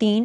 3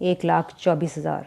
1,24,000।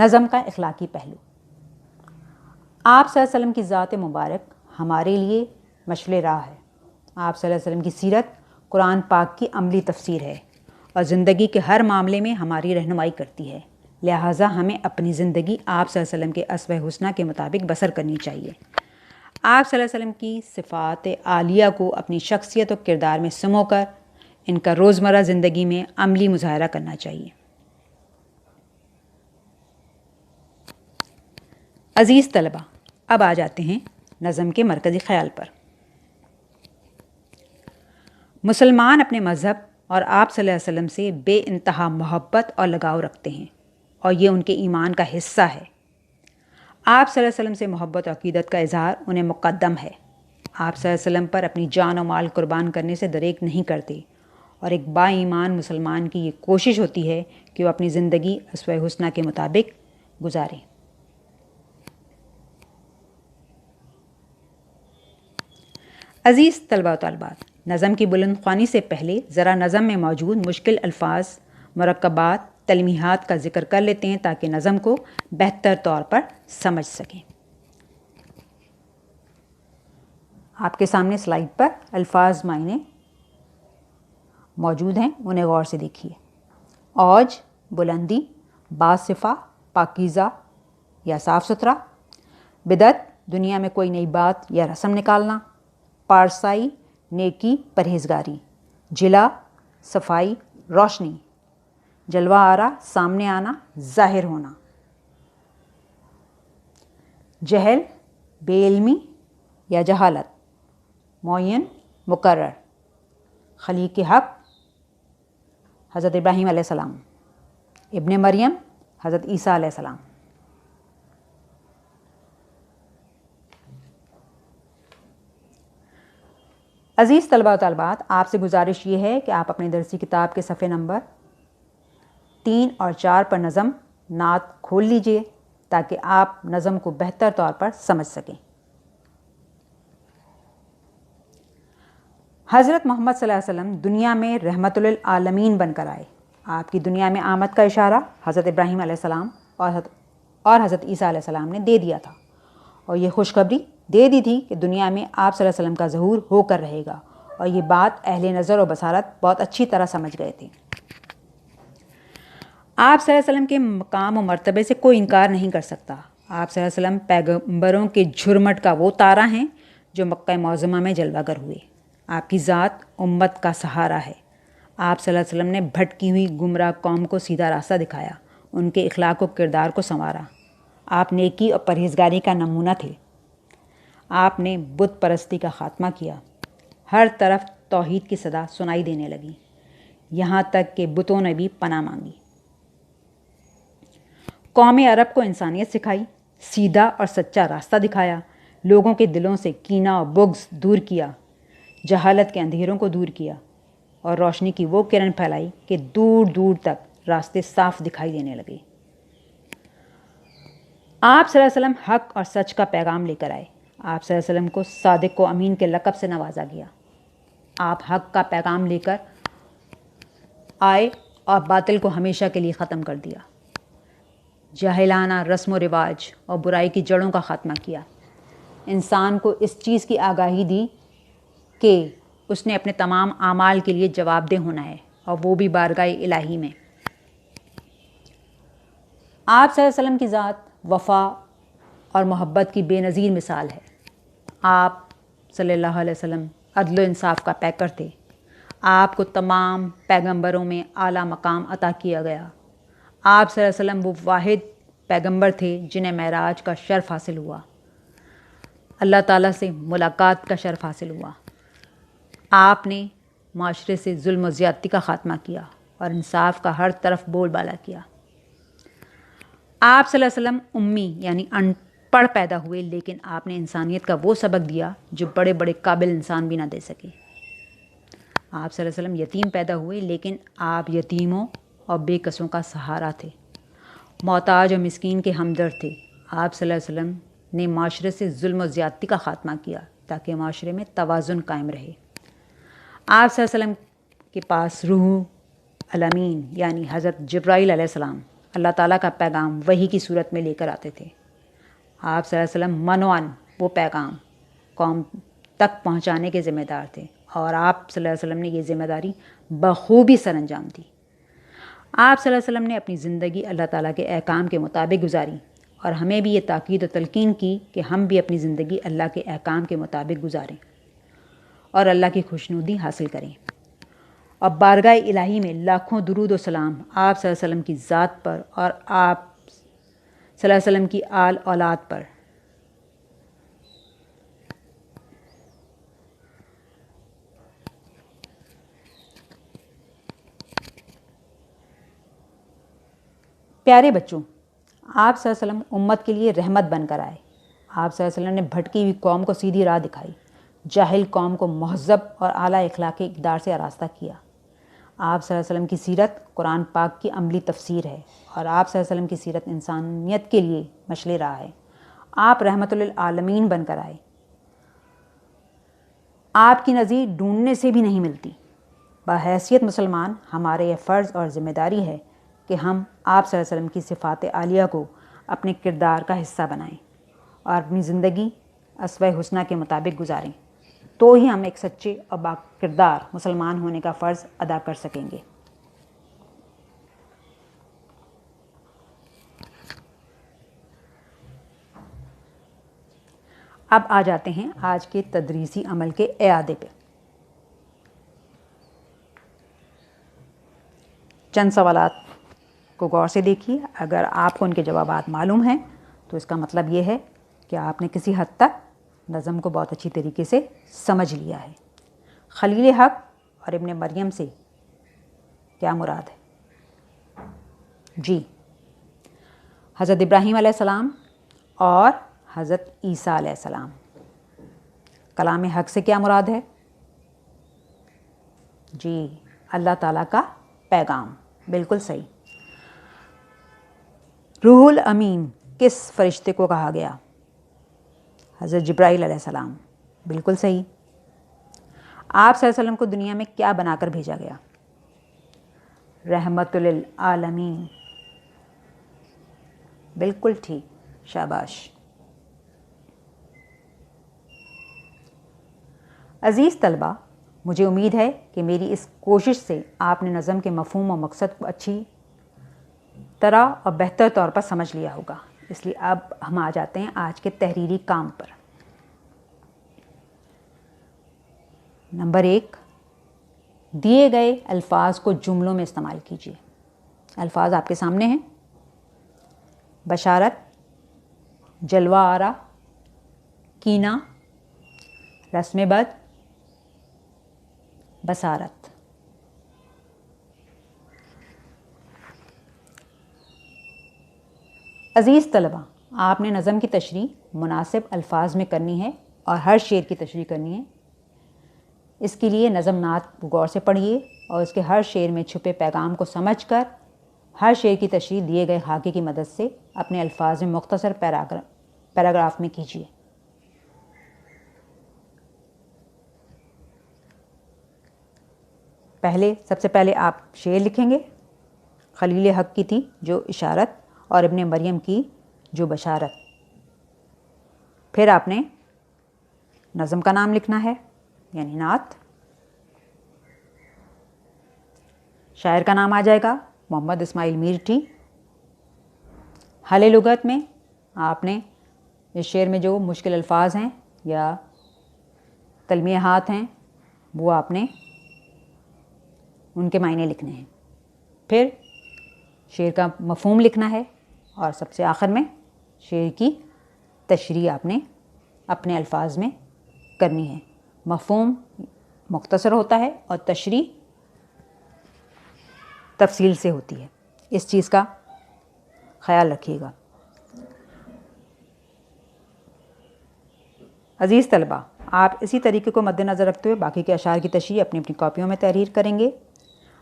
نظم کا اخلاقی پہلو۔ آپ صلی اللہ علیہ وسلم کی ذات مبارک ہمارے لیے مشعل راہ ہے۔ آپ صلی اللہ علیہ وسلم کی سیرت قرآن پاک کی عملی تفسیر ہے اور زندگی کے ہر معاملے میں ہماری رہنمائی کرتی ہے۔ لہٰذا ہمیں اپنی زندگی آپ صلی اللہ علیہ وسلم کے اسوہ حسنہ کے مطابق بسر کرنی چاہیے۔ آپ صلی اللہ علیہ وسلم کی صفات عالیہ کو اپنی شخصیت و کردار میں سمو کر ان کا روزمرہ زندگی میں عملی مظاہرہ کرنا چاہیے۔ عزیز طلبہ، اب آ جاتے ہیں نظم کے مرکزی خیال پر۔ مسلمان اپنے مذہب اور آپ صلی اللہ علیہ وسلم سے بے انتہا محبت اور لگاؤ رکھتے ہیں اور یہ ان کے ایمان کا حصہ ہے۔ آپ صلی اللہ علیہ وسلم سے محبت و عقیدت کا اظہار انہیں مقدم ہے۔ آپ صلی اللہ علیہ وسلم پر اپنی جان و مال قربان کرنے سے دریغ نہیں کرتے اور ایک با ایمان مسلمان کی یہ کوشش ہوتی ہے کہ وہ اپنی زندگی اسوہ حسنہ کے مطابق گزاریں۔ عزیز طلبہ و طالبات، نظم کی بلند خوانی سے پہلے ذرا نظم میں موجود مشکل الفاظ، مرکبات، تلمیحات کا ذکر کر لیتے ہیں تاکہ نظم کو بہتر طور پر سمجھ سکیں۔ آپ کے سامنے سلائیڈ پر الفاظ معنی موجود ہیں، انہیں غور سے دیکھیے۔ اوج بلندی، باصفہ پاکیزہ یا صاف ستھرا، بدعت دنیا میں کوئی نئی بات یا رسم نکالنا، پارسائی نیکی پرہیزگاری، جلا صفائی روشنی، جلوہ آرا سامنے آنا ظاہر ہونا، جہل بے علمی یا جہالت، معین مقرر، خلیق حق حضرت ابراہیم علیہ السلام، ابن مریم حضرت عیسیٰ علیہ السلام۔ عزیز طلبہ و طالبات، آپ سے گزارش یہ ہے کہ آپ اپنی درسی کتاب کے صفحے نمبر 3 اور 4 پر نظم نعت کھول لیجئے تاکہ آپ نظم کو بہتر طور پر سمجھ سکیں۔ حضرت محمد صلی اللہ علیہ وسلم دنیا میں رحمت للعالمین بن کر آئے۔ آپ کی دنیا میں آمد کا اشارہ حضرت ابراہیم علیہ السلام اور حضرت عیسیٰ علیہ السلام نے دے دیا تھا اور یہ خوشخبری دے دی تھی کہ دنیا میں آپ صلی اللہ علیہ وسلم کا ظہور ہو کر رہے گا، اور یہ بات اہل نظر و بصارت بہت اچھی طرح سمجھ گئے تھے۔ آپ صلی اللہ علیہ وسلم کے مقام و مرتبے سے کوئی انکار نہیں کر سکتا۔ آپ صلی اللہ علیہ وسلم پیغمبروں کے جھرمٹ کا وہ تارہ ہیں جو مکہ معظمہ میں جلوہ گر ہوئے۔ آپ کی ذات امت کا سہارا ہے۔ آپ صلی اللہ علیہ وسلم نے بھٹکی ہوئی گمراہ قوم کو سیدھا راستہ دکھایا، ان کے اخلاق و کردار کو سنوارا۔ آپ نیکی اور پرہیزگاری کا نمونہ تھے۔ آپ نے بت پرستی کا خاتمہ کیا۔ ہر طرف توحید کی صدا سنائی دینے لگی، یہاں تک کہ بتوں نے بھی پناہ مانگی۔ قوم عرب کو انسانیت سکھائی، سیدھا اور سچا راستہ دکھایا، لوگوں کے دلوں سے کینہ اور بغض دور کیا، جہالت کے اندھیروں کو دور کیا اور روشنی کی وہ کرن پھیلائی کہ دور دور تک راستے صاف دکھائی دینے لگے۔ آپ صلی اللہ علیہ وسلم حق اور سچ کا پیغام لے کر آئے۔ آپ صلی اللہ علیہ وسلم کو صادق و امین کے لقب سے نوازا گیا۔ آپ حق کا پیغام لے کر آئے اور باطل کو ہمیشہ کے لیے ختم کر دیا، جاہلانہ رسم و رواج اور برائی کی جڑوں کا خاتمہ کیا، انسان کو اس چیز کی آگاہی دی کہ اس نے اپنے تمام اعمال کے لیے جواب دہ ہونا ہے، اور وہ بھی بارگاہ الہی میں۔ آپ صلی اللہ علیہ وسلم کی ذات وفا اور محبت کی بے نظیر مثال ہے۔ آپ صلی اللہ علیہ وسلم عدل و انصاف کا پیکر تھے۔ آپ کو تمام پیغمبروں میں اعلیٰ مقام عطا کیا گیا۔ آپ صلی اللہ علیہ وسلم وہ واحد پیغمبر تھے جنہیں معراج کا شرف حاصل ہوا، اللہ تعالیٰ سے ملاقات کا شرف حاصل ہوا۔ آپ نے معاشرے سے ظلم و زیادتی کا خاتمہ کیا اور انصاف کا ہر طرف بول بالا کیا۔ آپ صلی اللہ علیہ وسلم امی یعنی ان پڑھ پیدا ہوئے، لیکن آپ نے انسانیت کا وہ سبق دیا جو بڑے بڑے قابل انسان بھی نہ دے سکے۔ آپ صلی اللہ علیہ وسلم یتیم پیدا ہوئے، لیکن آپ یتیموں اور بے کسوں کا سہارا تھے، محتاج اور مسکین کے ہمدرد تھے۔ آپ صلی اللہ علیہ وسلم نے معاشرے سے ظلم و زیادتی کا خاتمہ کیا تاکہ معاشرے میں توازن قائم رہے۔ آپ صلی اللہ علیہ وسلم کے پاس روح الامین یعنی حضرت جبرائیل علیہ السلام اللہ تعالیٰ کا پیغام وحی کی صورت میں لے کر آتے تھے۔ آپ صلی اللہ علیہ وسلم منوان وہ پیغام قوم تک پہنچانے کے ذمہ دار تھے، اور آپ صلی اللہ علیہ وسلم نے یہ ذمہ داری بخوبی سر انجام دی۔ آپ صلی اللہ علیہ وسلم نے اپنی زندگی اللہ تعالیٰ کے احکام کے مطابق گزاری، اور ہمیں بھی یہ تاکید و تلقین کی کہ ہم بھی اپنی زندگی اللہ کے احکام کے مطابق گزاریں اور اللہ کی خوشنودی حاصل کریں۔ اور بارگاہ الہی میں لاکھوں درود و سلام آپ صلی اللہ علیہ وسلم کی ذات پر اور آپ صلی اللہ علیہ وسلم کی آل اولاد پر۔ پیارے بچوں، آپ صلی اللہ علیہ وسلم امت کے لیے رحمت بن کر آئے۔ آپ صلی اللہ علیہ وسلم نے بھٹکی ہوئی قوم کو سیدھی راہ دکھائی، جاہل قوم کو مہذب اور اعلیٰ اخلاقی اقدار سے آراستہ کیا۔ آپ صلی اللہ علیہ وسلم کی سیرت قرآن پاک کی عملی تفسیر ہے، اور آپ صلی اللہ علیہ وسلم کی سیرت انسانیت کے لیے مشعل راہ ہے۔ آپ رحمت للعالمین بن کر آئے۔ آپ کی نظیر ڈھونڈنے سے بھی نہیں ملتی۔ بحیثیت مسلمان ہمارے یہ فرض اور ذمہ داری ہے کہ ہم آپ صلی اللہ علیہ وسلم کی صفات عالیہ کو اپنے کردار کا حصہ بنائیں اور اپنی زندگی اسوہ حسنہ کے مطابق گزاریں، تو ہی ہم ایک سچے اور با کردار مسلمان ہونے کا فرض ادا کر سکیں گے۔ اب آ جاتے ہیں آج کے تدریسی عمل کے اعادے پہ۔ چند سوالات کو غور سے دیکھیے۔ اگر آپ کو ان کے جوابات معلوم ہیں تو اس کا مطلب یہ ہے کہ آپ نے کسی حد تک نظم کو بہت اچھی طریقے سے سمجھ لیا ہے۔ خلیل حق اور ابن مریم سے کیا مراد ہے؟ جی، حضرت ابراہیم علیہ السلام اور حضرت عیسیٰ علیہ السلام۔ کلام حق سے کیا مراد ہے؟ جی، اللہ تعالیٰ کا پیغام، بالکل صحیح۔ روح الامین کس فرشتے کو کہا گیا؟ حضرت جبرائیل علیہ السلام، بالکل صحیح۔ آپ صلی اللہ علیہ وسلم کو دنیا میں کیا بنا کر بھیجا گیا؟ رحمت للعالمین، بالکل ٹھیک، شاباش۔ عزیز طلبہ، مجھے امید ہے کہ میری اس کوشش سے آپ نے نظم کے مفہوم و مقصد کو اچھی طرح اور بہتر طور پر سمجھ لیا ہوگا۔ اس لیے اب ہم آ جاتے ہیں آج کے تحریری کام پر۔ نمبر 1، دیے گئے الفاظ کو جملوں میں استعمال کیجیے۔ الفاظ آپ کے سامنے ہیں: بشارت، جلوہ آرا، کینہ، رسم بد، بصارت۔ عزیز طلبہ، آپ نے نظم کی تشریح مناسب الفاظ میں کرنی ہے اور ہر شعر کی تشریح کرنی ہے۔ اس کے لیے نظم نعت غور سے پڑھیے اور اس کے ہر شعر میں چھپے پیغام کو سمجھ کر ہر شعر کی تشریح دیے گئے خاکے کی مدد سے اپنے الفاظ میں مختصر پیراگراف میں کیجیے۔ سب سے پہلے آپ شعر لکھیں گے۔ خلیل حق کی تھی جو اشارت، اور ابن مریم کی جو بشارت۔ پھر آپ نے نظم کا نام لکھنا ہے، یعنی نعت۔ شاعر کا نام آ جائے گا محمد اسماعیل میرٹھی۔ حل لغت میں آپ نے اس شعر میں جو مشکل الفاظ ہیں یا تلمیحات ہیں وہ آپ نے ان کے معنی لکھنے ہیں۔ پھر شعر کا مفہوم لکھنا ہے، اور سب سے آخر میں شعر کی تشریح آپ نے اپنے الفاظ میں کرنی ہے۔ مفہوم مختصر ہوتا ہے اور تشریح تفصیل سے ہوتی ہے، اس چیز کا خیال رکھیے گا۔ عزیز طلبہ، آپ اسی طریقے کو مد نظر رکھتے ہوئے باقی کے اشعار کی تشریح اپنی اپنی کاپیوں میں تحریر کریں گے۔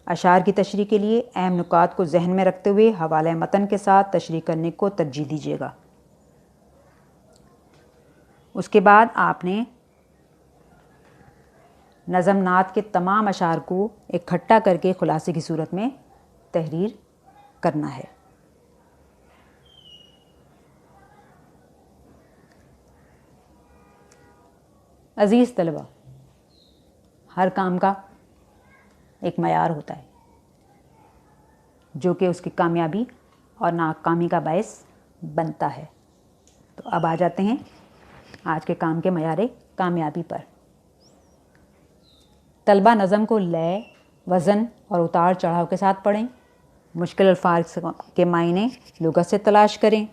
اشعار کی تشریح کے لیے اہم نکات کو ذہن میں رکھتے ہوئے حوالہ متن کے ساتھ تشریح کرنے کو ترجیح دیجیے گا۔ اس کے بعد آپ نے نظم نعت کے تمام اشعار کو اکٹھا کر کے خلاصے کی صورت میں تحریر کرنا ہے۔ عزیز طلبہ، ہر کام کا ایک معیار ہوتا ہے جو کہ اس کی کامیابی اور ناکامی کا باعث بنتا ہے۔ تو اب آ جاتے ہیں آج کے کام کے معیار کامیابی پر۔ طلبہ نظم کو لے، وزن اور اتار چڑھاؤ کے ساتھ پڑھیں۔ مشکل الفاظ کے معنی لغت سے تلاش کریں۔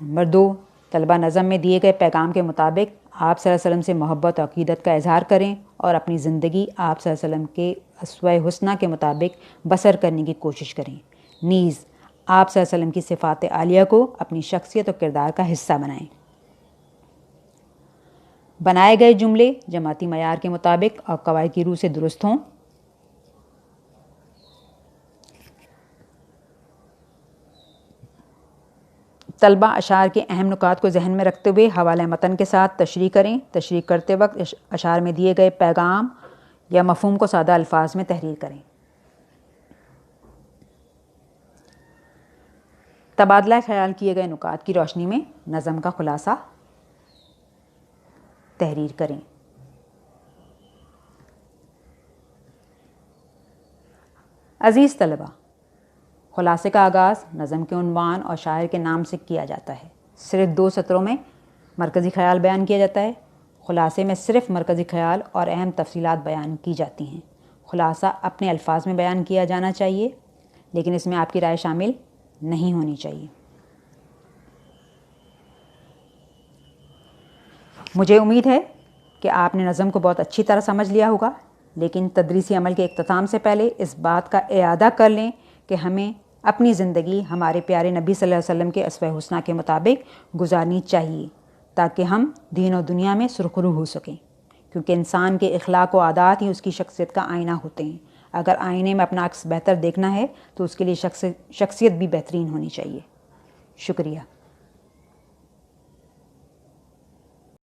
نمبر 2، طلبہ نظم میں دیے گئے پیغام کے مطابق آپ صلی اللہ علیہ وسلم سے محبت و عقیدت کا اظہار کریں اور اپنی زندگی آپ صلی اللہ علیہ وسلم کے اسوہ حسنہ کے مطابق بسر کرنے کی کوشش کریں۔ نیز آپ صلی اللہ علیہ وسلم کی صفات عالیہ کو اپنی شخصیت و کردار کا حصہ بنائیں۔ بنائے گئے جملے جماعتی معیار کے مطابق اور قواعد کی روح سے درست ہوں۔ طلبہ اشعار کے اہم نکات کو ذہن میں رکھتے ہوئے حوالہ متن کے ساتھ تشریح کریں۔ تشریح کرتے وقت اشعار میں دیے گئے پیغام یا مفہوم کو سادہ الفاظ میں تحریر کریں۔ تبادلہ خیال کیے گئے نکات کی روشنی میں نظم کا خلاصہ تحریر کریں۔ عزیز طلبہ، خلاصے کا آغاز نظم کے عنوان اور شاعر کے نام سے کیا جاتا ہے۔ صرف 2 سطروں میں مرکزی خیال بیان کیا جاتا ہے۔ خلاصے میں صرف مرکزی خیال اور اہم تفصیلات بیان کی جاتی ہیں۔ خلاصہ اپنے الفاظ میں بیان کیا جانا چاہیے، لیکن اس میں آپ کی رائے شامل نہیں ہونی چاہیے۔ مجھے امید ہے کہ آپ نے نظم کو بہت اچھی طرح سمجھ لیا ہوگا، لیکن تدریسی عمل کے اختتام سے پہلے اس بات کا اعادہ کر لیں کہ ہمیں اپنی زندگی ہمارے پیارے نبی صلی اللہ علیہ وسلم کے اسوہ حسنہ کے مطابق گزارنی چاہیے تاکہ ہم دین و دنیا میں سرخرو ہو سکیں، کیونکہ انسان کے اخلاق و عادات ہی اس کی شخصیت کا آئینہ ہوتے ہیں۔ اگر آئینے میں اپنا عکس بہتر دیکھنا ہے تو اس کے لیے شخصیت بھی بہترین ہونی چاہیے۔ شکریہ۔